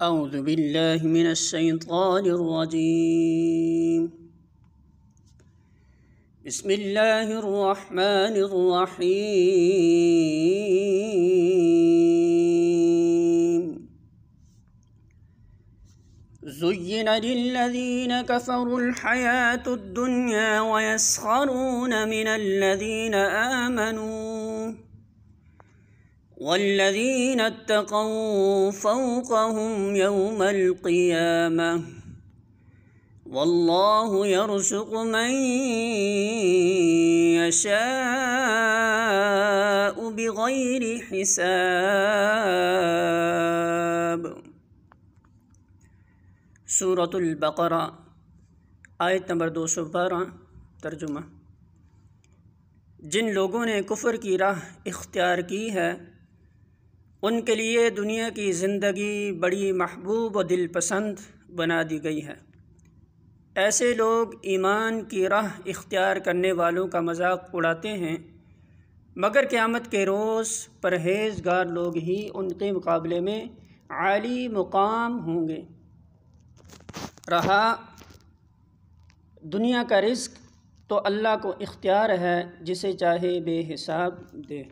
औज़ु बिल्लाहि मिनश शैतानिर रजीम। बिस्मिल्लाहिर रहमानिर रहीम। ज़ुय्यिना लिल्लज़ीना कफ़रुल हयातुद दुन्या व यस्ख़रूना मिनल्लज़ीना आमनू वल्लज़ीना इत्तक़ौ फ़ौक़हुम यौमल क़ियामह वल्लाहु यरज़ुक़ु मन यशाअु बिग़ैरि हिसाब। सूरतुल बक़रा आयत नंबर 212। तर्जुमा। जिन लोगों ने कुफ़्र की राह इख्तियार की है उनके लिए दुनिया की ज़िंदगी बड़ी महबूब व दिलपसंद बना दी गई है। ऐसे लोग ईमान की राह इख्तियार करने वालों का मजाक उड़ाते हैं, मगर क़यामत के रोज़ परहेज़गार लोग ही उनके मुकाबले में आली मुकाम होंगे। रहा दुनिया का रिज़्क़ तो अल्लाह को इख्तियार है, जिसे चाहे बेहिसाब दे।